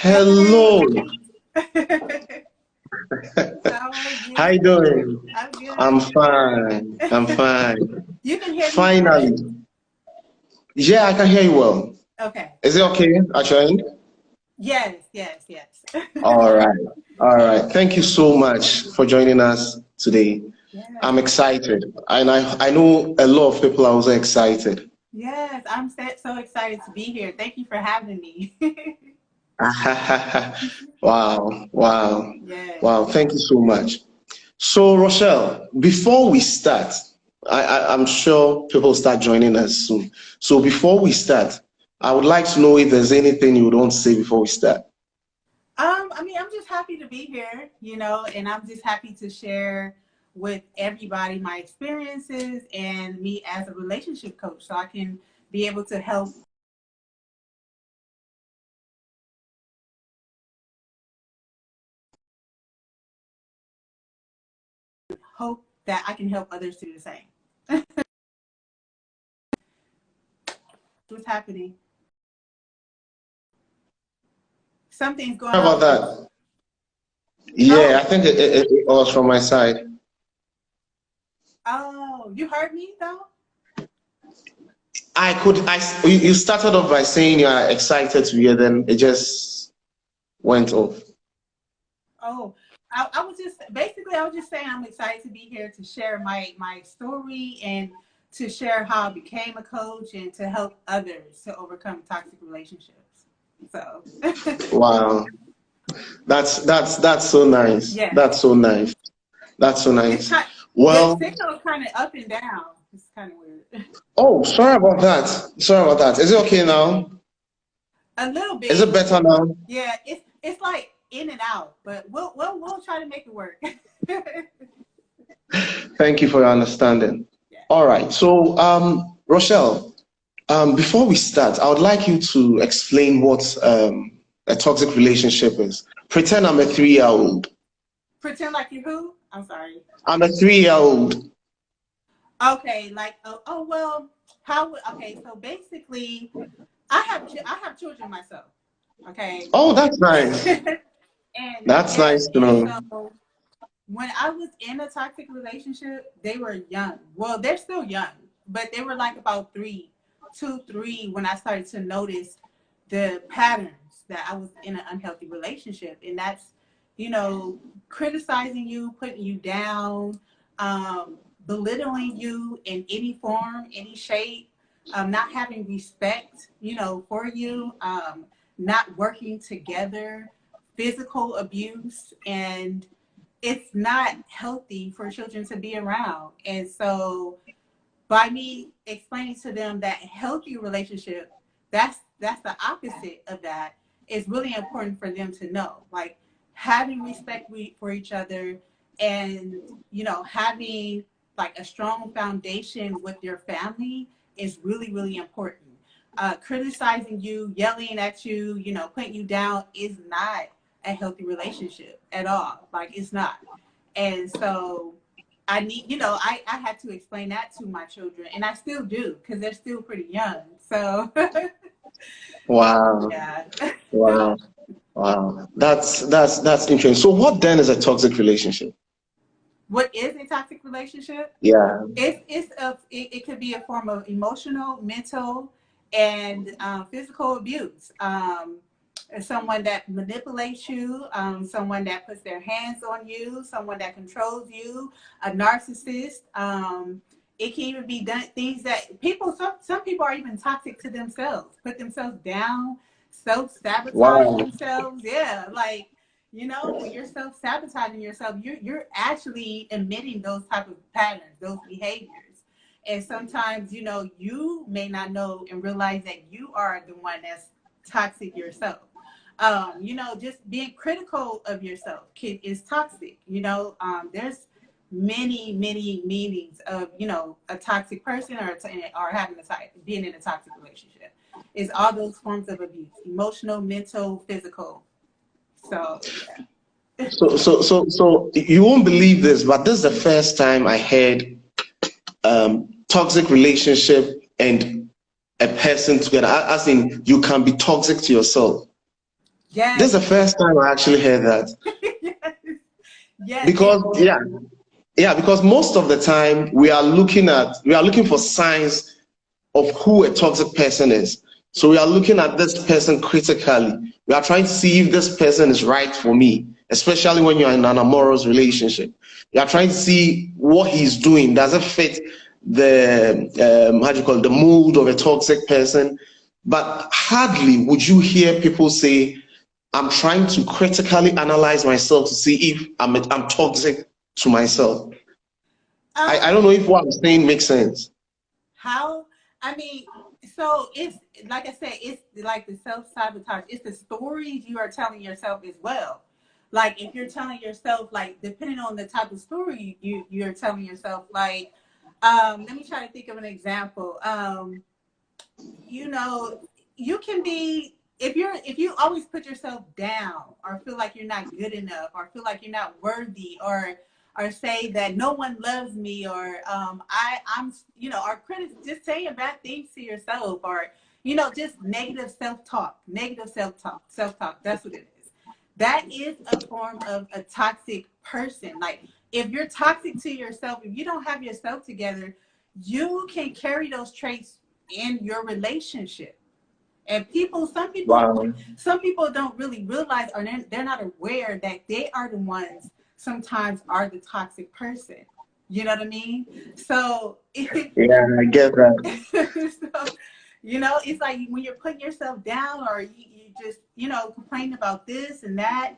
Hello. Hey. How are How you? you doing? I'm good. I'm fine. I'm fine. You can hear me good? Finally. Yeah, I can hear you well. Okay, Is it perfect. okay at your end? Yes, yes, yes. All right. All right. Thank you so much for joining us today. Yes, I'm excited. And I know a lot of people are also excited. yes. I'm so excited to be here. Thank you for having me. Wow. Wow. Yes. Wow. Thank you so much. So, Rochelle, before we start, I'm sure people start joining us soon. So, before we start, I would like to know if there's anything you would want to say before we start. I mean, I'm just happy to be here, and I'm just happy to share with everybody my experiences and me as a relationship coach so I can be able to hope that I can help others do the same. What's happening? Something's going How about on. that? Yeah, Oh, I think it was from my side. oh, you heard me though? You started off by saying you are excited to hear, then it just went off. Oh, I was just basically I was just saying I'm excited to be here to share my story and to share how I became a coach and to help others to overcome toxic relationships. So Wow. That's so nice. yes, That's so nice. That's so it's nice. kind your Well, signal is kind of up and down. It's kind of weird. oh, sorry about that. Sorry about that. Is it okay now? A little Is it bit. better now? Yeah, it's like in and out, but we'll try to make it work. Thank you for your understanding. Yeah. All right. So, Rochelle, before we start, I would like you to explain what a toxic relationship is. Pretend I'm a 3-year old. Pretend like you who? I'm sorry. I'm a 3-year old. Okay, like well, okay, so basically I have children myself. Okay. Oh, that's nice. And That's yes, nice to and know. so when I was in a toxic relationship, they were young. Well, they're still young, but they were like about 3 when I started to notice the patterns that I was in an unhealthy relationship. And that's, you know, criticizing you, putting you down, belittling you in any form, any shape, not having respect, for you, not working together, physical abuse, and it's not healthy for children to be around. And so by me explaining to them that healthy relationship, that's the opposite of that, is really important for them to know. Like having respect for each other, and having like a strong foundation with your family is really, really important. Criticizing you, yelling at you, putting you down is not a healthy relationship at all. Like it's not. And so I need, I had to explain that to my children, and I still do because they're still pretty young. So, Wow. yeah. Wow. Wow. That's interesting. So what then is a toxic relationship? What is a toxic relationship? Yeah. It could be a form of emotional, mental, and physical abuse. Someone that manipulates you, someone that puts their hands on you, someone that controls you, a narcissist. It can even be done things that some people are even toxic to themselves, put themselves down, self-sabotage Wow. themselves. Yeah, like when you're self-sabotaging yourself, you're actually emitting those type of patterns, those behaviors. And sometimes, you may not know and realize that you are the one that's toxic yourself. Just being critical of yourself is toxic. There's many meanings of, a toxic person or having being in a toxic relationship. It's all those forms of abuse: emotional, mental, physical. So yeah. So you won't believe this, but this is the first time I heard toxic relationship and a person together. As in, you can be toxic to yourself. This Yes. is the first time I actually heard that. Yes. Yes. Because because most of the time we are looking for signs of who a toxic person is. So we are looking at this person critically. We are trying to see if this person is right for me, especially when you're in an amorous relationship. You are trying to see what he's doing. Does it fit the how do you call it, the mood of a toxic person? But hardly would you hear people say, I'm trying to critically analyze myself to see if I'm toxic to myself. I don't know if what I'm saying makes sense. How, I mean, so it's like I said, it's like the self-sabotage. It's the stories you are telling yourself as well. Like if you're telling yourself, like depending on the type of story you're telling yourself, like let me try to think of an example. You know, you can be, if you always put yourself down or feel like you're not good enough or feel like you're not worthy or say that no one loves me or I'm you know, or critics just saying bad things to yourself or you know, just negative self-talk, that's what it is. That is a form of a toxic person. Like if you're toxic to yourself, if you don't have yourself together, you can carry those traits in your relationship. And Wow. some people don't really realize or they're not aware that they are the ones sometimes are the toxic person. You know what I mean? So, Yeah, I get that. so you know, it's like when you're putting yourself down or you just, you know, complain about this and that,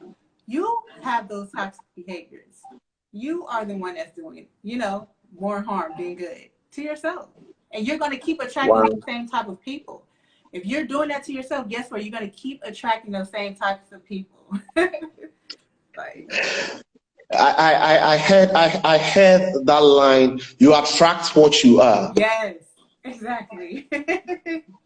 you have those toxic behaviors. You are the one that's doing, you know, more harm than good to yourself. And you're going to keep attracting Wow. the same type of people. If you're doing that to yourself, guess what? You're going to keep attracting those same types of people. Like, I heard that line, you attract what you are. yes, exactly.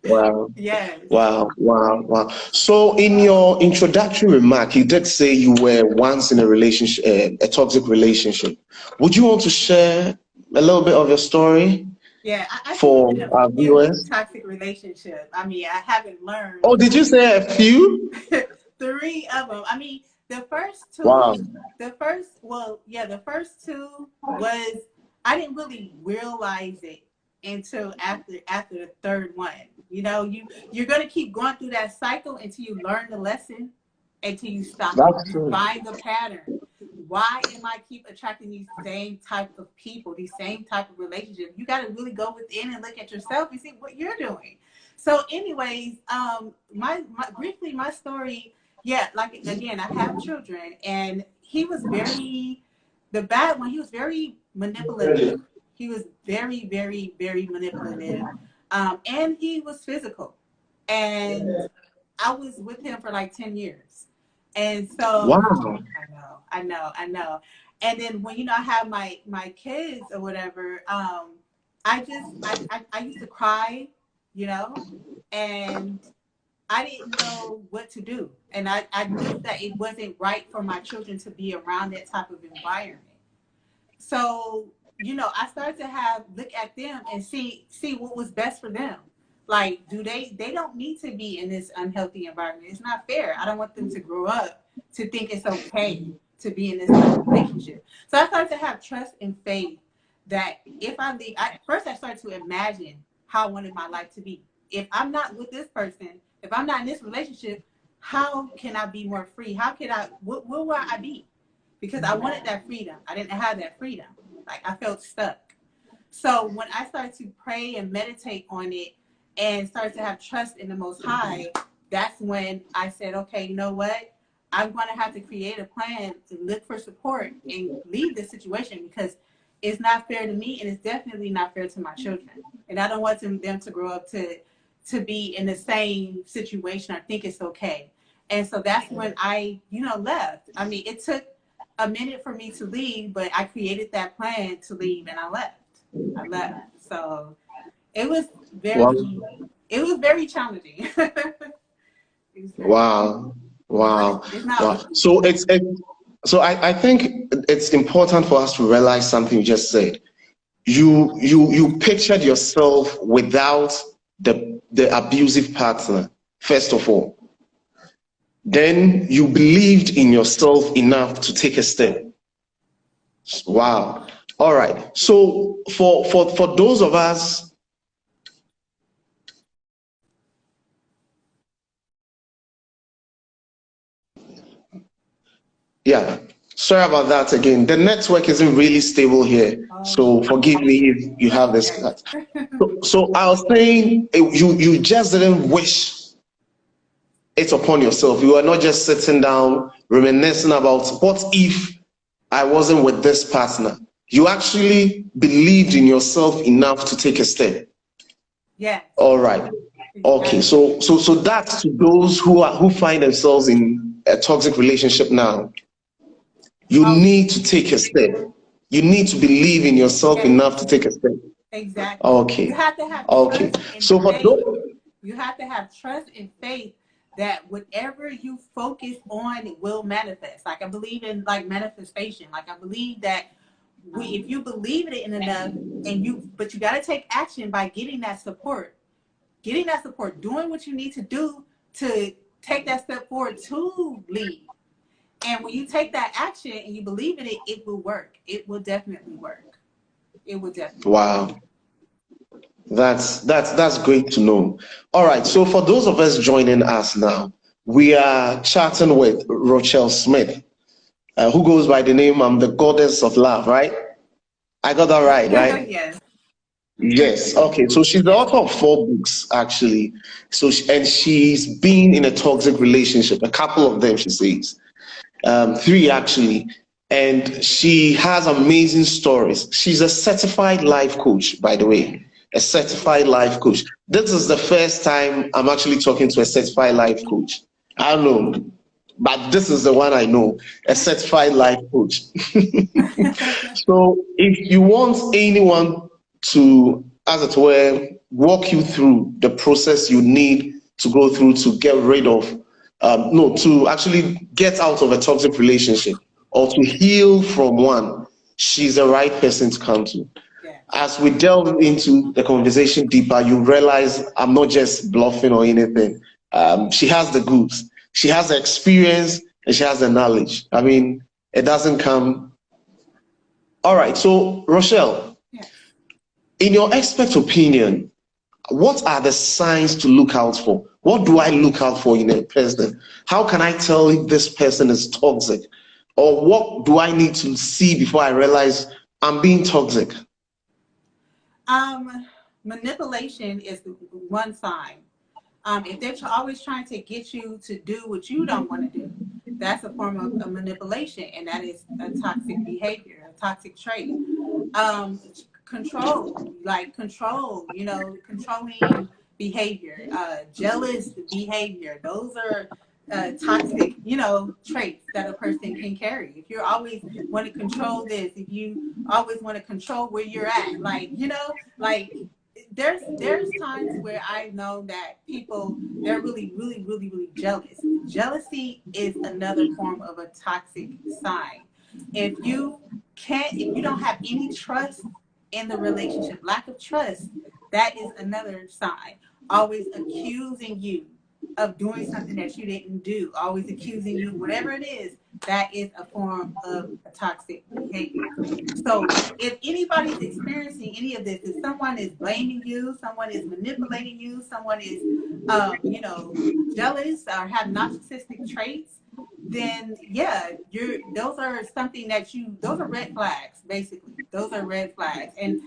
Wow. Yes. Wow, wow, wow. So in your introductory remark, you did say you were once in a relationship, a toxic relationship. Would you want to share a little bit of your story Yeah, I've been for in a our few viewers? toxic relationships. I mean, I haven't learned Oh, did you say a few? three of them. I mean, the first Wow. two, the first two was I didn't really realize it until after the third one. You know, you're gonna keep going through that cycle until you learn the lesson, until you stop it. That's You true. find the pattern. Why am I keep attracting these same type of people, these same type of relationships? You got to really go within and look at yourself and see what you're doing. So, anyways, briefly my story. Yeah, like again, I have children, and he was very the bad one. He was very manipulative. He was very, very, very manipulative, and he was physical. And I was with him for like 10 years, and so Wow. I know. And then when you know I have my kids or whatever, I used to cry, you know, and I didn't know what to do, and I knew that it wasn't right for my children to be around that type of environment. So, you know, I started to look at them and see what was best for them. Like, they don't need to be in this unhealthy environment. It's not fair. I don't want them to grow up to think it's okay to be in this type of relationship. So I started to have trust and faith that if I leave, first I started to imagine how I wanted my life to be. If I'm not with this person, if I'm not in this relationship, how can I be more free? How can what will I be? Because I wanted that freedom. I didn't have that freedom. Like I felt stuck. So when I started to pray and meditate on it and started to have trust in the Most High, that's when I said, okay, you know what? I'm going to have to create a plan to look for support and leave this situation because it's not fair to me and it's definitely not fair to my children. And I don't want them to grow up to be in the same situation or think it's okay. And so that's when I, left. I mean, it took a minute for me to leave, but I created that plan to leave and I left. So it was Wow. very challenging. Wow. Wow. It's not Wow. easy. So I think it's important for us to realize something you just said. You pictured yourself without the abusive partner, first of all. then you believed in yourself enough to take a step. Wow. All right. So for those of us, yeah, sorry about that again. The network isn't really stable here, so forgive me if you have this cut. So I was saying, you just didn't wish it upon yourself. You are not just sitting down reminiscing about what if I wasn't with this partner. You actually believed in yourself enough to take a step. Yeah. All right. Okay. So that's to those who find themselves in a toxic relationship now. You need to take a step. You need to believe in yourself enough to take a step. Exactly. Okay. You have to have okay. trust and So for faith. those, You have to have trust and faith that whatever you focus on will manifest. Like I believe in like manifestation. Like I believe that if you believe in it enough but you got to take action by getting that support, doing what you need to do to take that step forward to lead. And when you take that action and you believe in it, it will work. It will definitely work. It will definitely. Wow. That's great to know. All right. So for those of us joining us now, we are chatting with Rochelle Smith, who goes by the name the Goddess of Love, right? I got that right, right? Yes. Yes. Okay. So she's the author of 4 books, actually. So she's been in a toxic relationship, a couple of them, she says, 3 actually, and she has amazing stories. She's a certified life coach, by the way, a certified life coach. This is the first time I'm actually talking to a certified life coach. I don't know, but this is the one I know, a certified life coach. So if you want anyone to, as it were, walk you through the process you need to go through to get rid of, to actually get out of a toxic relationship or to heal from one, she's the right person to come to. As we delve into the conversation deeper, you realize I'm not just bluffing or anything. She has the goods, she has the experience, and she has the knowledge. I mean, it doesn't come. All right, so Rochelle, in your expert opinion, what are the signs to look out for? What do I look out for in a person? How can I tell if this person is toxic? Or what do I need to see before I realize I'm being toxic? Manipulation is one sign. If they're always trying to get you to do what you don't want to do, that's a form of manipulation, and that is a toxic behavior, a toxic trait. Control, controlling behavior, jealous behavior. Those are toxic, traits that a person can carry. If you always want to control this, if you always want to control where you're at, there's times where I know that people, they're really, really, really, really jealous. Jealousy is another form of a toxic sign. If you don't have any trust in the relationship, lack of trust, that is another sign. Always accusing you of doing something that you didn't do, always accusing you, whatever it is, that is a form of a toxic behavior. So if anybody's experiencing any of this, if someone is blaming you, someone is manipulating you, someone is, jealous or have narcissistic traits, then those are those are red flags, basically. Those are red flags. And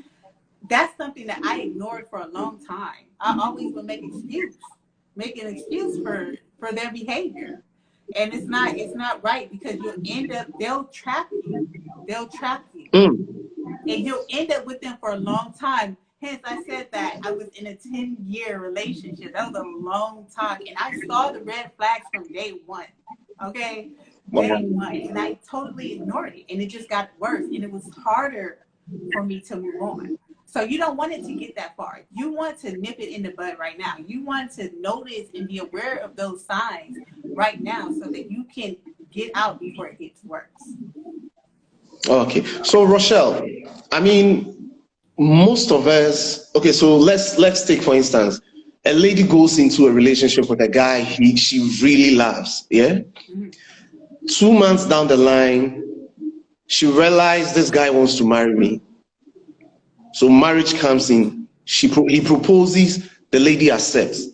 that's something that I ignored for a long time. I always would make an excuse for their behavior. And it's not right, because they'll trap you. And you'll end up with them for a long time. Hence, I said that I was in a 10-year relationship. That was a long time. And I saw the red flags from day one. Okay? Day one. And I totally ignored it. And it just got worse. And it was harder for me to move on. So you don't want it to get that far. You want to nip it in the bud right now. You want to notice and be aware of those signs right now so that you can get out before it gets worse. Okay, so Rochelle, I mean, most of us, okay, so let's take, for instance, a lady goes into a relationship with a guy she really loves, yeah? 2 months down the line, she realized this guy wants to marry me. So marriage comes in. He proposes, the lady accepts.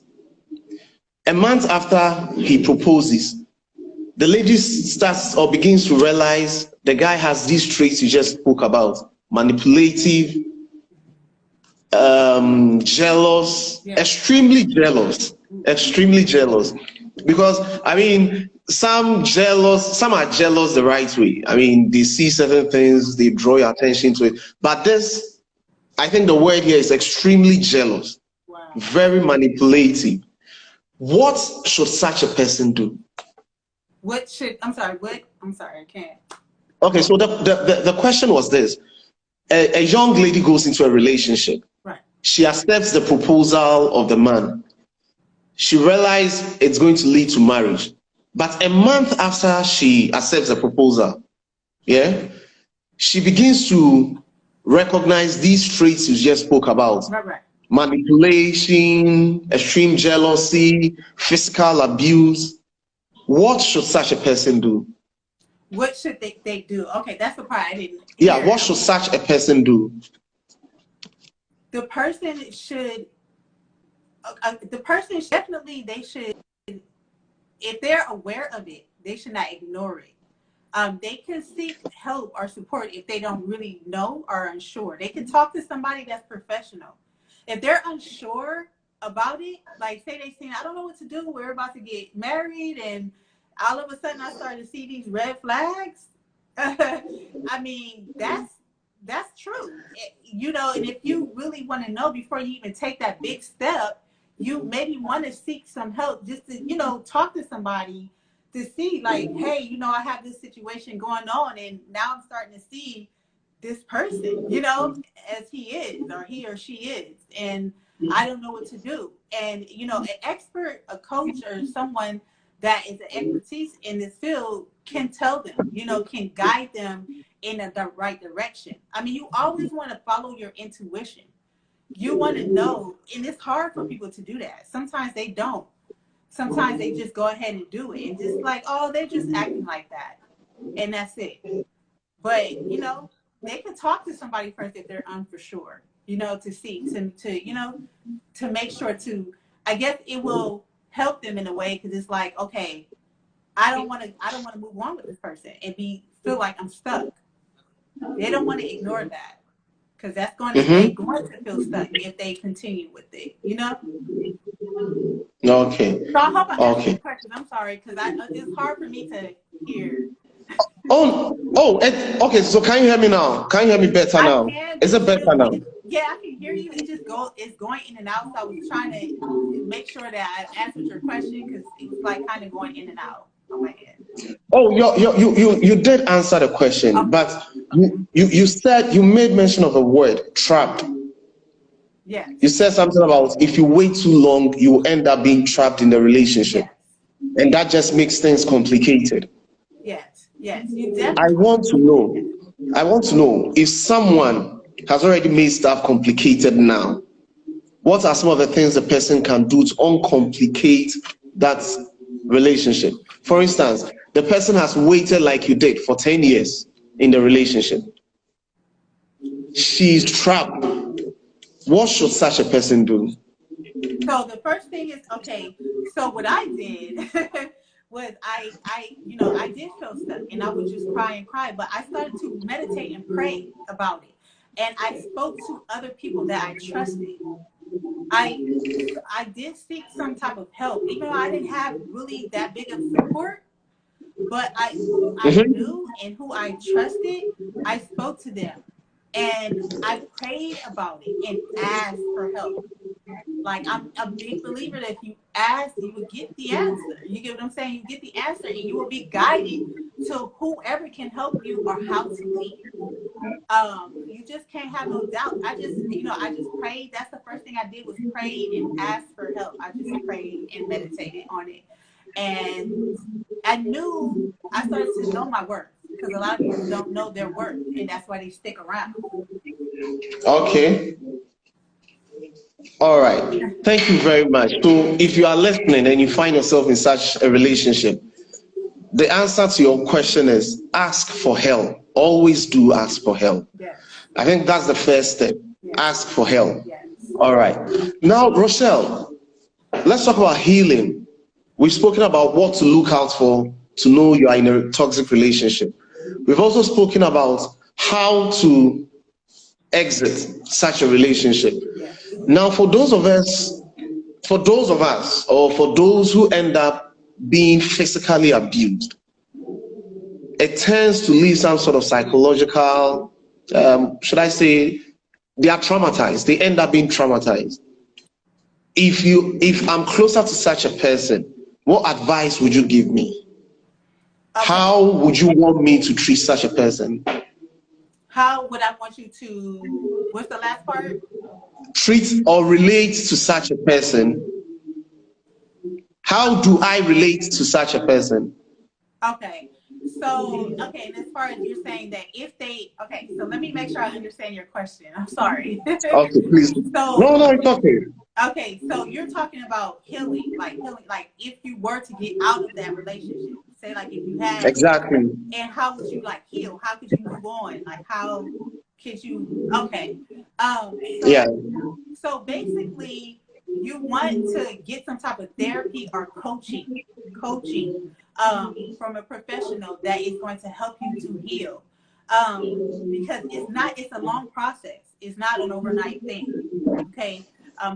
A month after he proposes, the lady starts or begins to realize the guy has these traits you just spoke about: manipulative, jealous, Yeah. extremely jealous. Because I mean, some are jealous the right way. I mean, they see certain things, they draw your attention to it. But this, I think the word here is extremely jealous. Wow. Very manipulative. What should such a person do? I'm sorry, I can't. Okay, so the question was this. A young lady goes into a relationship. Right. She accepts the proposal of the man. She realizes it's going to lead to marriage. But a month after she accepts the proposal, yeah, she begins to recognize these traits you just spoke about. Right. Manipulation, extreme jealousy, physical abuse. What should such a person do? What should they do? Okay, that's the part I didn't hear. Yeah, what should such a person do? The person should definitely, they should, if they're aware of it, they should not ignore it. They can seek help or support if they don't really know or are unsure. They can talk to somebody that's professional. If they're unsure about it, like say they saying, I don't know what to do, we're about to get married, and all of a sudden I started to see these red flags. I mean, that's true. You know, and if you really want to know before you even take that big step, you maybe want to seek some help just to, you know, talk to somebody to see like, hey, you know, I have this situation going on and now I'm starting to see this person, you know, as he is or he or she is, and I don't know what to do. And, you know, an expert, a coach, or someone that is an expertise in this field can tell them, you know, can guide them in the right direction. I mean, you always want to follow your intuition. You want to know, and it's hard for people to do that. Sometimes they don't. Sometimes they just go ahead and do it and just like, oh, they're just acting like that, and that's it. But, you know, they can talk to somebody first if they're unsure, you know, to see, to you know, to make sure to, I guess it will help them in a way, because it's like, okay, I don't want to move on with this person and feel like I'm stuck. They don't want to ignore that, because that's going to they're going to feel stuck if they continue with it, you know. Okay. So I hope I answered your question. I'm sorry, because it's hard for me to hear. Okay. So can you hear me now? Can you hear me better now? Is it better now? Yeah, I can hear you. It's going in and out. So I was trying to make sure that I answered your question, because it was like kind of going in and out on my end. Oh, you did answer the question, okay. But you said, you made mention of a word, trapped. Yes. You said something about if you wait too long, you end up being trapped in the relationship. Yes. And that just makes things complicated. Yes. You definitely. I want to know if someone has already made stuff complicated now, what are some of the things the person can do to uncomplicate that relationship? For instance, the person has waited like you did for 10 years in the relationship. She's trapped. What should such a person do? So the first thing is, okay, so what I did was I did feel stuck, and I would just cry and cry, but I started to meditate and pray about it. And I spoke to other people that I trusted. I did seek some type of help, even though I didn't have really that big of support, but who I knew and who I trusted, I spoke to them. And I prayed about it and asked for help. Like, I'm a big believer that if you ask, you will get the answer. You get what I'm saying? You get the answer, and you will be guided to whoever can help you or how to lead. You just can't have no doubt. I just prayed. That's the first thing I did, was prayed and asked for help. I just prayed and meditated on it. And I started to know my worth, because a lot of people don't know their worth, and that's why they stick around. Okay. All right. Thank you very much. So if you are listening and you find yourself in such a relationship, the answer to your question is ask for help. Always do ask for help. Yes. I think that's the first step. Yes. Ask for help. Yes. All right. Now, Rochelle, let's talk about healing. We've spoken about what to look out for to know you are in a toxic relationship. We've also spoken about how to exit such a relationship. Yes. Now, for those of us, or for those who end up being physically abused, it tends to leave some sort of psychological, should I say, they are traumatized. They end up being traumatized. If I'm closer to such a person, what advice would you give me? Okay. How would you want me to treat such a person? How would I want you to, what's the last part? Treat or relate to such a person. How do I relate to such a person? Okay. So, okay, and as far as you're saying that if they, okay, so let me make sure I understand your question. I'm sorry. Okay, please. So, No, it's okay. okay, so you're talking about healing, like if you were to get out of that relationship, say like if you had, Exactly. and how would you like heal? How could you move on? Like how could you, okay. Yeah. So basically you want to get some type of therapy or coaching from a professional that is going to help you to heal. Because it's a long process. It's not an overnight thing. Okay.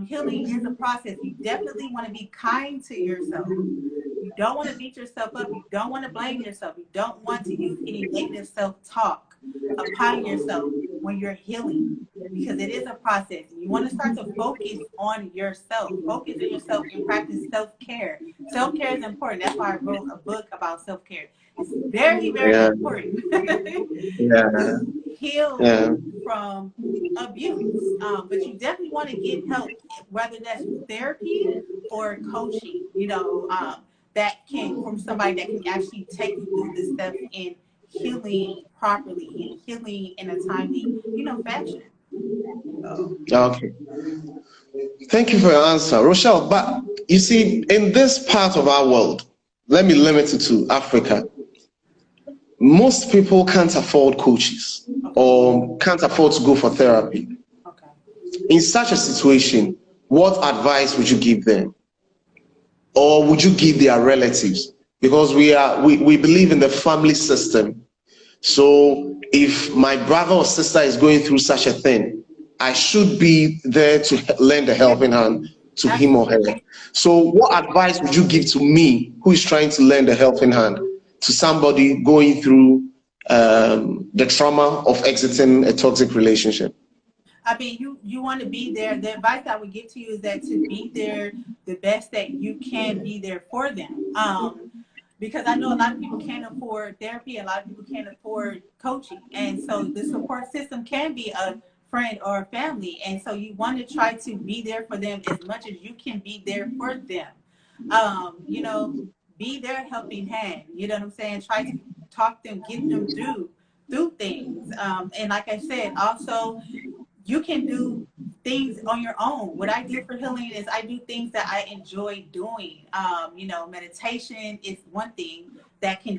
Healing is a process. You definitely want to be kind to yourself. You don't want to beat yourself up. You don't want to blame yourself. You don't want to use any negative self-talk upon yourself when you're healing, because it is a process. You want to start to focus on yourself. Focus on yourself and practice self-care. Self-care is important. That's why I wrote a book about self-care. It's very, very important to heal from abuse. But you definitely want to get help, whether that's therapy or coaching, that can, from somebody that can actually take you through the steps in healing properly and healing in a timely, fashion. So. Okay. Thank you for your answer, Rochelle. But you see, in this part of our world, let me limit it to Africa. Most people can't afford coaches or can't afford to go for therapy. Okay. In such a situation, what advice would you give them? Or would you give their relatives? Because we believe in the family system. So if my brother or sister is going through such a thing, I should be there to lend a helping hand to him or her. So what advice would you give to me who is trying to lend a helping hand to somebody going through the trauma of exiting a toxic relationship? I mean, you want to be there. The advice I would give to you is that to be there the best that you can be there for them. Because I know a lot of people can't afford therapy, a lot of people can't afford coaching. And so the support system can be a friend or a family. And so you want to try to be there for them as much as you can be there for them. Be their helping hand. You know what I'm saying? Try to talk them, get them through things. And like I said, also, you can do things on your own. What I do for healing is I do things that I enjoy doing. Meditation is one thing that can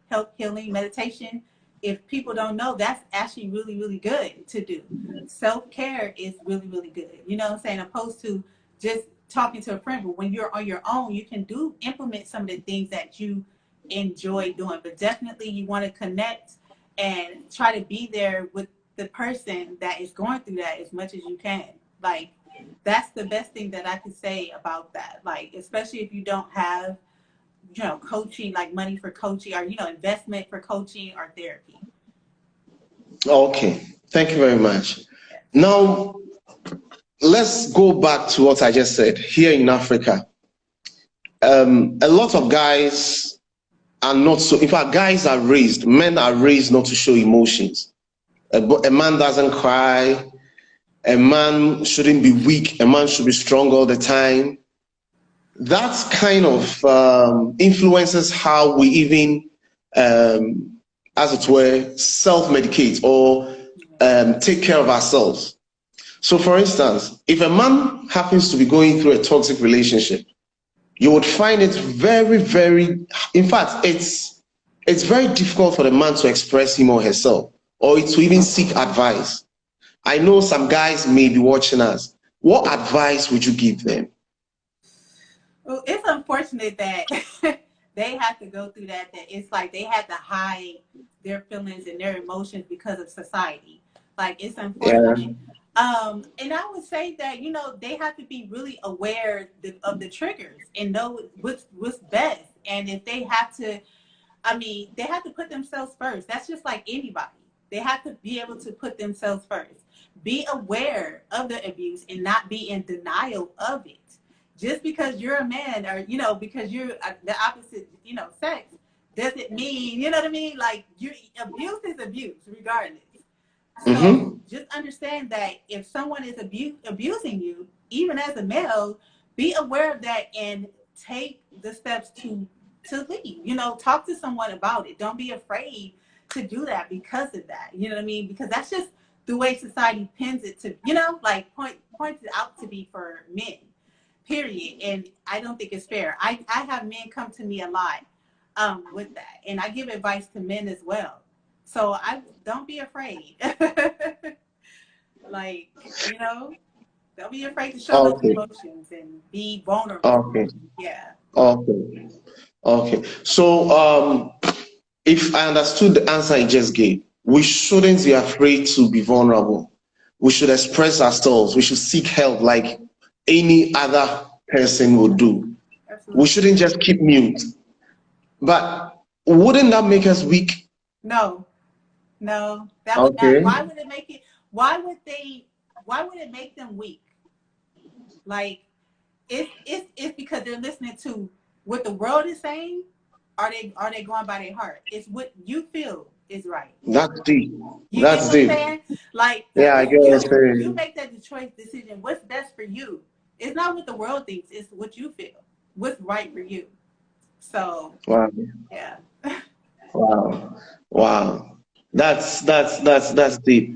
help healing. Meditation, if people don't know, that's actually really, really good to do. Self-care is really, really good. You know what I'm saying? Opposed to just talking to a friend. But when you're on your own, you can implement some of the things that you enjoy doing. But definitely you want to connect and try to be there with the person that is going through that as much as you can. Like, that's the best thing that I could say about that. Like, especially if you don't have, coaching, like money for coaching or, investment for coaching or therapy. Okay. Thank you very much. Now, let's go back to what I just said. Here in Africa, a lot of guys are not so, in fact, men are raised not to show emotions. A man doesn't cry. A man shouldn't be weak. A man should be strong all the time. That kind of influences how we even, as it were, self-medicate or take care of ourselves. So for instance, if a man happens to be going through a toxic relationship, you would find it very, very, in fact, it's very difficult for the man to express him or herself, or to even seek advice. I know some guys may be watching us. What advice would you give them? Well, it's unfortunate that they have to go through that. That it's like they had to hide their feelings and their emotions because of society. Like, it's Yeah. unfortunate. And I would say that, you know, they have to be really aware of the triggers and know what's best. And if they have to, I mean, they have to put themselves first. That's just like anybody. They have to be able to put themselves first. Be aware of the abuse and not be in denial of it. Just because you're a man, or, you know, because you're the opposite, you know, sex, doesn't mean, you know what I mean? Like, abuse is abuse regardless. So just understand that if someone is abusing you, even as a male, be aware of that and take the steps to leave. You know, talk to someone about it. Don't be afraid to do that because of that. You know what I mean? Because that's just the way society pins it to, you know, like points it out to be for men, period. And I don't think it's fair. I have men come to me a lot with that. And I give advice to men as well. So I don't be afraid. Like, you know, don't be afraid to show those Okay. emotions and be vulnerable. Okay. Yeah. Okay. Okay. So if I understood the answer you just gave, we shouldn't be afraid to be vulnerable. We should express ourselves. We should seek help like any other person would do. Absolutely. We shouldn't just keep mute. But wouldn't that make us weak? No. That would not. Okay. Why would it make it? Why would it make them weak? Like, it's because they're listening to what the world is saying. Are they going by their heart? It's what you feel is right. That's deep. You get That's what I'm deep. saying? Like, Yeah, I get what you're you saying. make that choice decision. What's best for you? It's not what the world thinks. It's what you feel. What's right for you. So, Wow. yeah. Wow. Wow. That's deep. That's deep.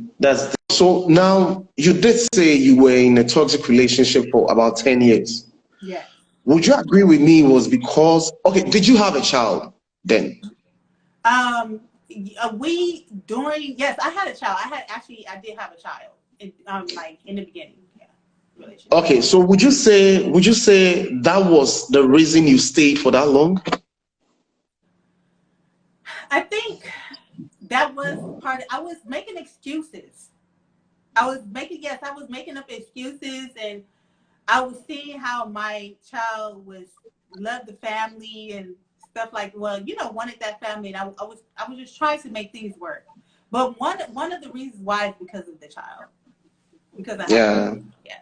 So now you did say you were in a toxic relationship for about 10 years. Yeah. Would you agree with me it was because, okay, did you have a child then? Yes, I had a child. I did have a child like in the beginning. Yeah. Relationship. Okay, so would you say that was the reason you stayed for that long? I think that was part of, I was making excuses. I was making up excuses, and I was seeing how my child loved the family and stuff like, well, you know, wanted that family, and I was just trying to make things work. But one of the reasons why is because of the child. Because I Yeah. yeah.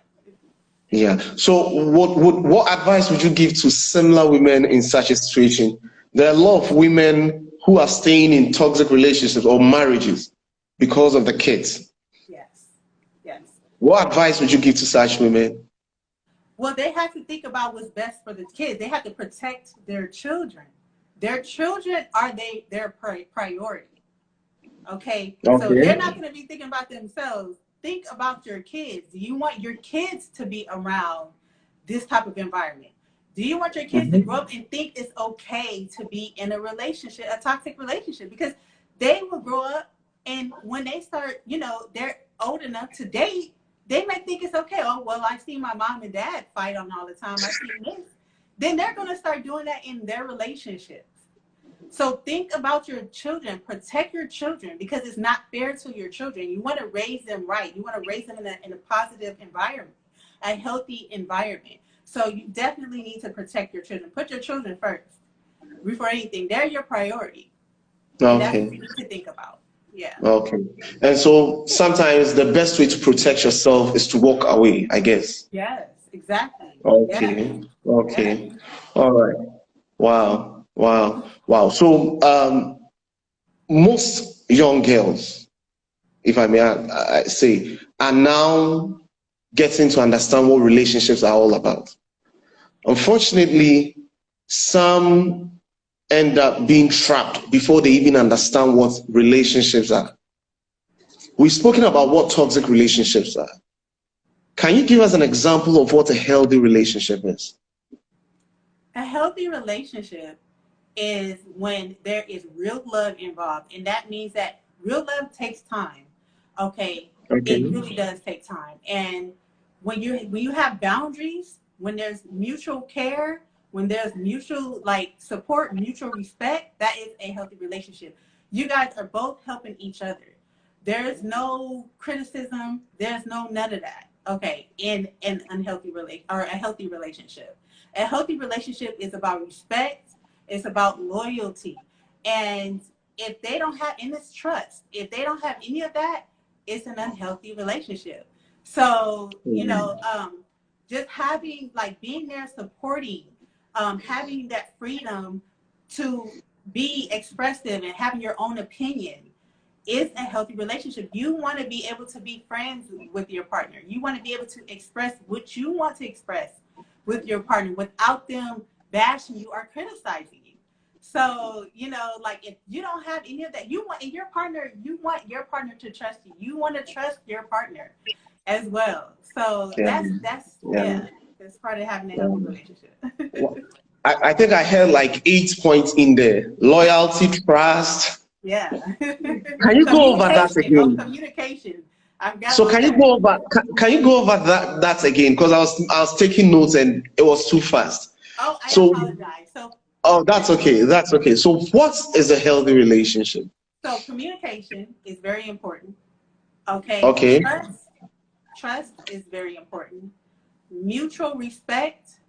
Yeah. So what advice would you give to similar women in such a situation? There are a lot of women who are staying in toxic relationships or marriages because of the kids. Yes. Yes. What advice would you give to such women? Well, they have to think about what's best for the kids. They have to protect their children. Their children are their priority. Okay? So they're not going to be thinking about themselves. Think about your kids. Do you want your kids to be around this type of environment? Do you want your kids to grow up and think it's okay to be in a relationship, a toxic relationship? Because they will grow up, and when they start, you know, they're old enough to date, they may think it's okay. Oh, well, I see my mom and dad fight on all the time. I see this. Then they're going to start doing that in their relationships. So think about your children, protect your children, because it's not fair to your children. You want to raise them right. You want to raise them in a positive environment, a healthy environment. So you definitely need to protect your children. Put your children first before anything. They're your priority. And that's what you need to think about. Yeah. Okay. And so sometimes the best way to protect yourself is to walk away, I guess. Yes, exactly. Okay. Yes. Okay. Yes. All right. Wow. Wow. Wow. So most young girls, if I may I say, are now getting to understand what relationships are all about. Unfortunately, some end up being trapped before they even understand what relationships are. We've spoken about what toxic relationships are. Can you give us an example of what a healthy relationship is? A healthy relationship is when there is real love involved, and that means that real love takes time. Okay, Okay. it really does take time. And when you have boundaries, when there's mutual care, when there's mutual like support, mutual respect, that is a healthy relationship. You guys are both helping each other. There's no criticism. There's no none of that. Okay, in an unhealthy relate or a healthy relationship. A healthy relationship is about respect. It's about loyalty. And if they don't have, and it's trust, if they don't have any of that, it's an unhealthy relationship. So, just having, like, being there, supporting, having that freedom to be expressive and having your own opinion is a healthy relationship. You want to be able to be friends with your partner. You want to be able to express what you want to express with your partner without them bashing you or criticizing you. So, like, if you don't have any of that, you want your partner to trust you. You want to trust your partner as well. So Yeah. that's part of having a healthy relationship. Well, I think I had like 8 points in there. Loyalty, trust. Yeah. Can you go over that Communication. Oh, again? communication. I've got So all can you that. go over can you go over that again? Because I was taking notes and it was too fast. Oh, I So apologize. So that's okay. That's okay. So what is a healthy relationship? communication is very important. Okay. Okay. Trust is very important. Mutual respect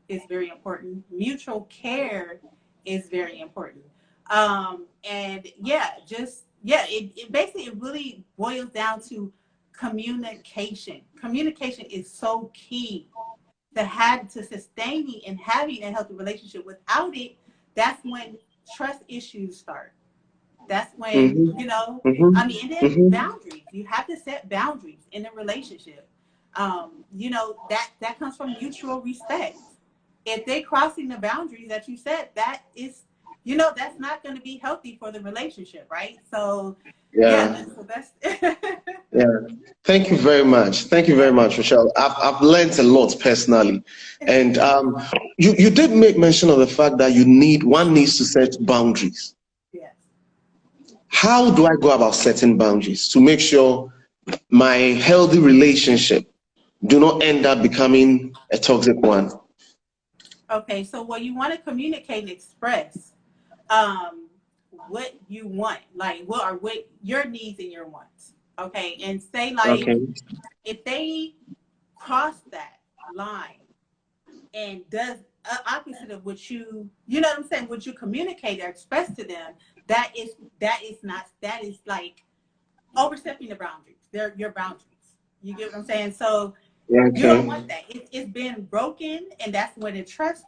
is very important. Mutual care is very important. And it basically, it really boils down to communication. Communication is so key to sustaining and having a healthy relationship. Without it, that's when trust issues start. That's when, Mm-hmm. Mm-hmm. and then Mm-hmm. boundaries. You have to set boundaries in a relationship. That comes from mutual respect. If they're crossing the boundaries that you set, that is, that's not going to be healthy for the relationship, right? So, Yeah. that's Yeah. Thank you very much. Thank you very yeah. much, Rochelle. I've learned a lot personally. And you did make mention of the fact that one needs to set boundaries. Yes. How do I go about setting boundaries to make sure my healthy relationship do not end up becoming a toxic one? Okay, so what you want to communicate and express um, what you want, like what your needs and your wants. Okay, and say, like, Okay. if they cross that line and does opposite of what you know what I'm saying, what you communicate or express to them, that is like overstepping the boundaries. They're your boundaries. You get what I'm saying? So you don't Okay. want that. It's been broken, and that's when the trust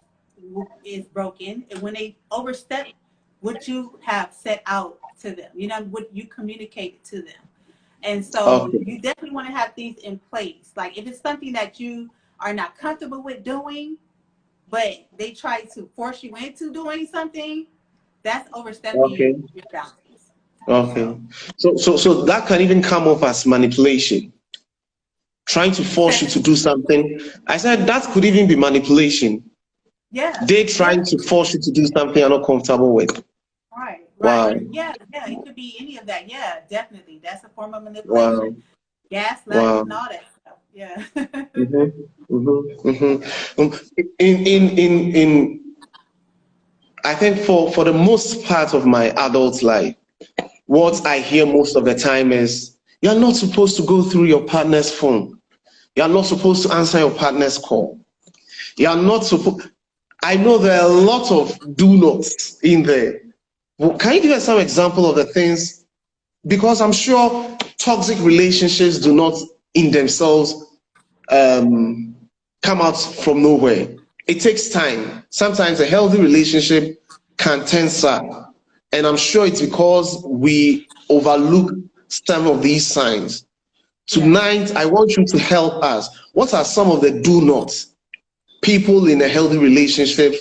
is broken, and when they overstep what you have set out to them, what you communicated to them. And so Okay. you definitely want to have things in place. Like, if it's something that you are not comfortable with doing, but they try to force you into doing something, that's overstepping Okay. your boundaries. Okay. So So that can even come off as manipulation, trying to you force said you this, to do something. I said that could even be manipulation. yeah, They yeah. trying to force you to do something you're not comfortable with. Right. Wow. And yeah, it could be any of that. Yeah, definitely. That's a form of manipulation. Wow. Gaslighting Wow. and all that stuff. Yeah. Mm-hmm. Mm-hmm. Yeah. Mm-hmm. In I think for the most part of my adult life, what I hear most of the time is you're not supposed to go through your partner's phone. You're not supposed to answer your partner's call. You're not supposed. I know there are a lot of do nots in there. Well, can you give us some example of the things? Because I'm sure toxic relationships do not in themselves um, come out from nowhere. It takes time. Sometimes a healthy relationship can turn sour. And I'm sure it's because we overlook some of these signs. Yes. Tonight, I want you to help us. What are some of the do nots people in a healthy relationship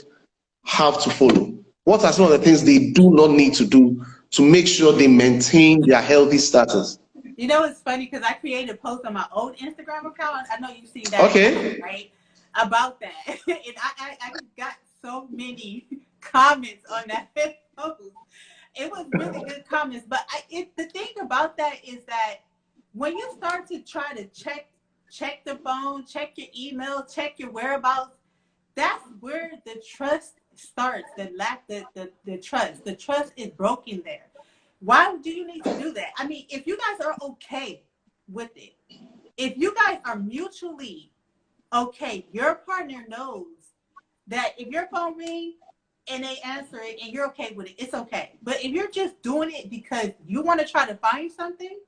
have to follow? What are some of the things they do not need to do to make sure they maintain their healthy status? You know, it's funny because I created a post on my old Instagram account. I know you've seen that, Okay. right? About that. And I got so many comments on that post. It was really good comments. But the thing about that is that when you start to try to check the phone, check your email, check your whereabouts, that's where the trust starts. The trust. The trust is broken there. Why do you need to do that? I mean, if you guys are okay with it, if you guys are mutually okay, your partner knows that if your phone rings and they answer it and you're okay with it, it's okay. But if you're just doing it because you want to try to find something,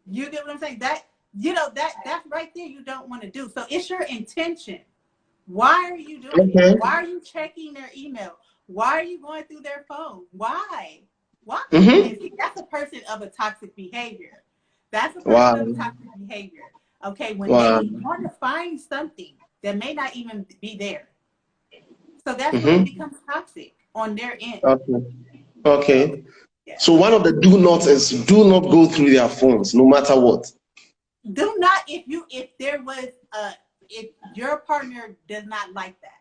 you get what I'm saying? That, you know, that's right there you don't want to do. So it's your intention. Why are you doing it? Why are you checking their email? Why are you going through their phone? Why? And see, that's a person of a toxic behavior. That's a person of a toxic behavior. Okay, when they want to find something that may not even be there. So that's when it becomes toxic on their end. Okay. So, yeah. So one of the do nots is do not go through their phones, no matter what. Do not if your partner does not like that.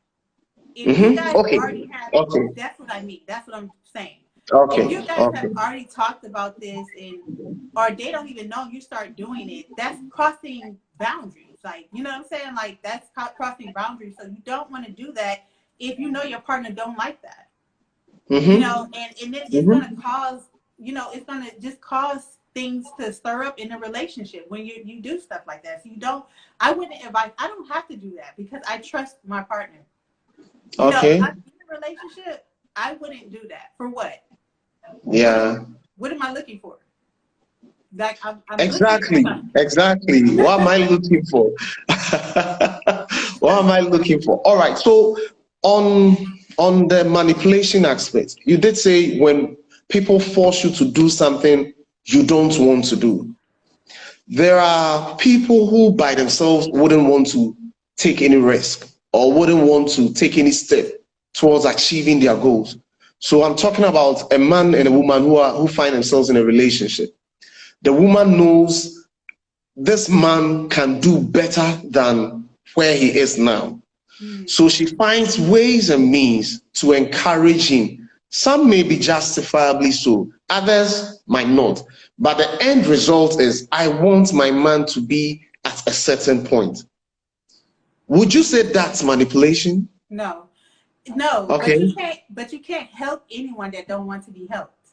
If you guys already have, that's what I mean. That's what I'm saying. If you guys have already talked about this or they don't even know you start doing it, that's crossing boundaries. Like, you know what I'm saying? Like, that's crossing boundaries. So you don't want to do that if you know your partner don't like that. You know, and then it's going to cause, you know, it's going to just cause things to stir up in a relationship when you do stuff like that. So I wouldn't advise, I don't have to do that because I trust my partner. You know, if I'm in a relationship, I wouldn't do that. For what? Yeah. What am I looking for? Like I'm exactly. What am I looking for? What am I looking for? All right. So on the manipulation aspect, you did say when people force you to do something you don't want to do. There are people who by themselves wouldn't want to take any risk or wouldn't want to take any step towards achieving their goals. So I'm talking about a man and a woman who find themselves in a relationship. The woman knows this man can do better than where he is now. So she finds ways and means to encourage him. Some may be justifiably so, others might not. But the end result is, I want my man to be at a certain point. Would you say that's manipulation? No. Okay. But you can't help anyone that don't want to be helped.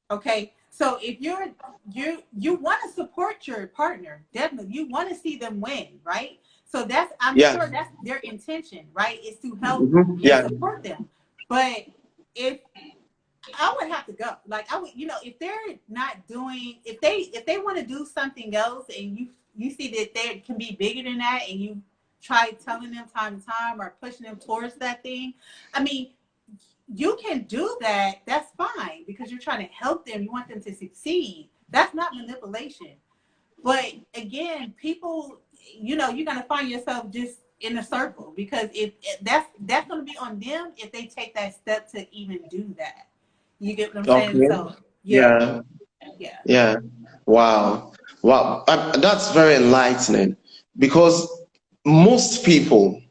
Okay. So if you want to support your partner, definitely you want to see them win, right? So I'm sure that's their intention, right? Is to help and support them. But if I would have to go, like I would, you know, if they're not doing, if they want to do something else, and you see that they can be bigger than that, and you try telling them time to time or pushing them towards that thing, I mean, you can do that. That's fine because you're trying to help them. You want them to succeed. That's not manipulation. But again, people, you know, you're gonna find yourself just in a circle because if that's gonna be on them if they take that step to even do that. You get what I'm saying? So yeah. Wow. That's very enlightening because most people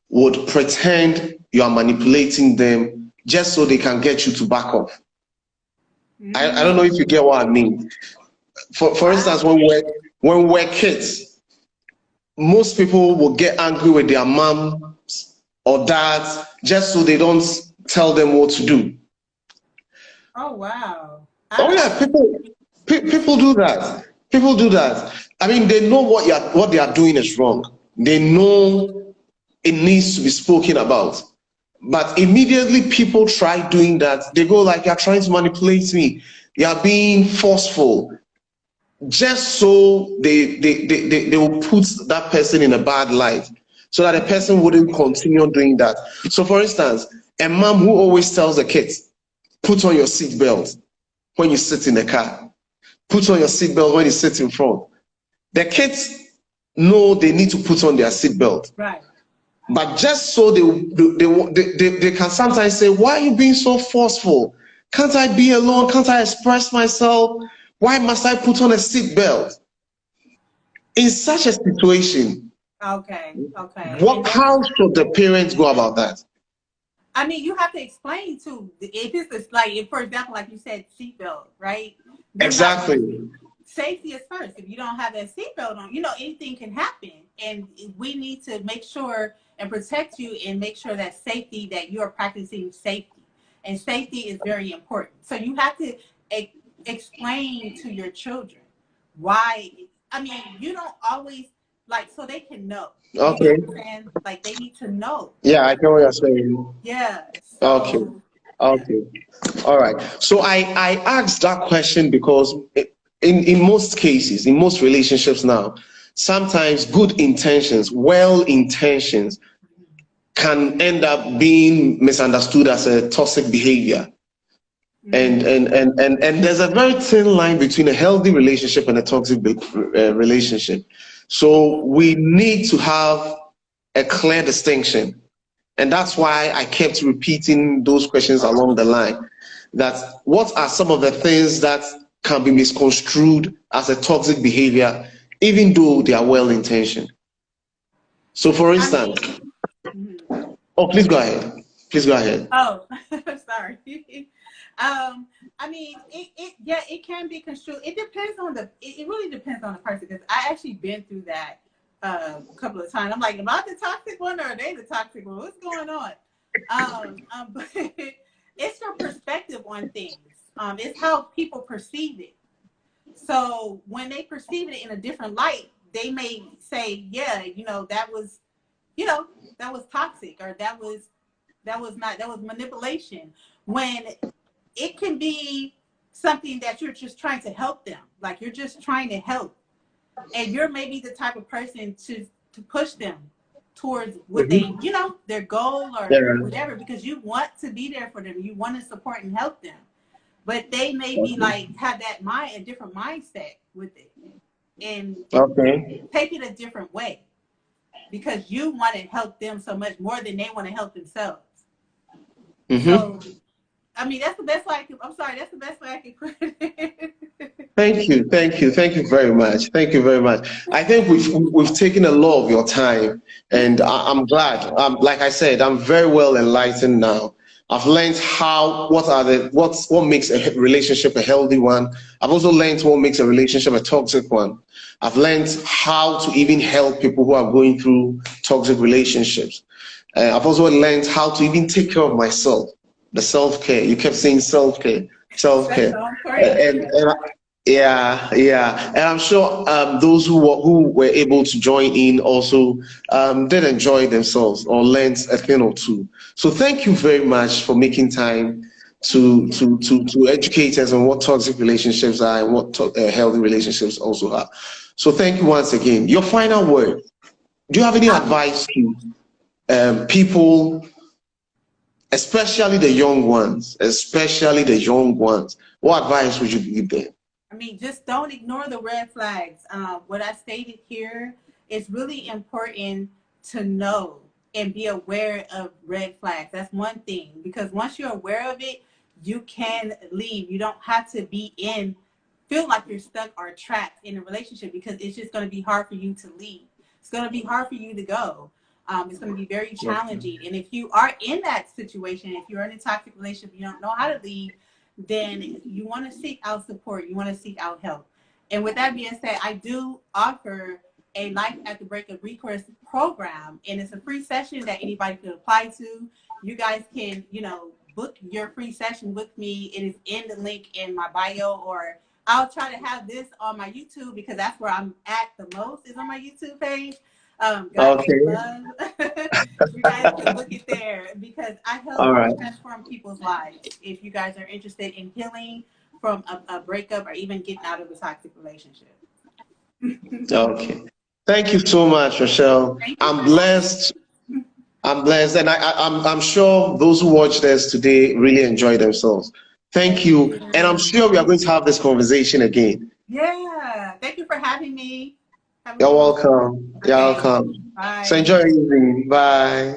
would pretend you are manipulating them just so they can get you to back off. I don't know if you get what I mean. For instance, when we're kids, most people will get angry with their moms or dads just so they don't tell them what to do. Oh wow! Oh yeah, people do that. People do that. I mean, they know what they are doing is wrong. They know it needs to be spoken about. But immediately people try doing that, they go like, you're trying to manipulate me. You're being forceful. Just so they will put that person in a bad light so that the person wouldn't continue doing that. So for instance, a mom who always tells the kids, put on your seatbelt when you sit in the car. Put on your seatbelt when you sit in front. The kids know they need to put on their seatbelt. Right. But just so they can sometimes say, why are you being so forceful? Can't I be alone? Can't I express myself? Why must I put on a seatbelt? In such a situation, Okay, okay. what, And that's, how should the parents go about that? I mean, you have to explain to if it's like, if, for example, like you said, seatbelt, right? You have Exactly. safety is first. If you don't have that seatbelt on, you know, anything can happen, and we need to make sure and protect you and make sure that safety, that you are practicing safety, and safety is very important. So you have to explain to your children why. I mean, you don't always like, so they can know. You Okay. get what I'm saying? Like, they need to know. Yeah, I get what you're saying. Yeah. Okay. So yeah. Okay. All right. So I asked that question because in most cases, in most relationships now, sometimes good intentions, well intentions, can end up being misunderstood as a toxic behavior. And there's a very thin line between a healthy relationship and a toxic relationship. So we need to have a clear distinction. And that's why I kept repeating those questions along the line. That what are some of the things that can be misconstrued as a toxic behavior, even though they are well intentioned? So for I instance, mean, mhm. oh, please go ahead. Please go ahead. Oh, sorry. I mean, yeah, it can be construed. It depends on it really depends on the person, because I actually been through that a couple of times. I'm like, am I the toxic one or are they the toxic one? What's going on? But it's your perspective on things. It's how people perceive it. So when they perceive it in a different light, they may say, yeah, you know, that was toxic, or that was not, that was manipulation. When it can be something that you're just trying to help them, like you're just trying to help, and you're maybe the type of person to push them towards what they, Mhm. you know, their goal or Yeah. whatever, because you want to be there for them, you want to support and help them, but they may be like, have that a different mindset with it, and Okay. take it a different way, because you want to help them so much more than they want to help themselves. Mm-hmm. So, I mean, that's the best way I can. I'm sorry, that's the best way I can put it. Thank you, thank you, thank you very much. Thank you very much. I think we've taken a lot of your time, and I'm glad. Like I said, I'm very well enlightened now. I've learned what makes a relationship a healthy one. I've also learned what makes a relationship a toxic one. I've learned how to even help people who are going through toxic relationships. I've also learned how to even take care of myself. The self-care. You kept saying self-care, That's self-care, so important. yeah, yeah, and I'm sure those who were able to join in also did enjoy themselves or learned a thing or two. So thank you very much for making time to educate us on what toxic relationships are and what healthy relationships also are. So thank you once again. Your final word. Do you have any Um, advice to people, especially the young ones, especially the young ones? What advice would you give them? I mean, just don't ignore the red flags. What I stated here is really important to know and be aware of red flags. That's one thing, because once you're aware of it, you can leave. You don't have to feel like you're stuck or trapped in a relationship, because it's just going to be hard for you to leave. It's going to be hard for you to go. It's going to be very challenging. And if you are in that situation, if you're in a toxic relationship, you don't know how to leave, then you want to seek out support. You want to seek out help. And with that being said, I do offer a Life After Breakup Recourse program, and it's a free session that anybody can apply to. You guys can, book your free session with me. It is in the link in my bio, or I'll try to have this on my YouTube, because that's where I'm at the most, is on my YouTube page. God Okay. love. You guys can look it there, because I help All right. transform people's lives. If you guys are interested in healing from a breakup, or even getting out of a toxic relationship. Okay. Thank you so much, Rochelle. Thank you I'm for having blessed. I'm blessed, and I'm sure those who watched this today really enjoyed themselves. Thank you, and I'm me. sure we are going to have this conversation again. Yeah. Thank you for having me. Have a You're good one. welcome. You're Okay. welcome. So Bye. enjoy your evening. Bye.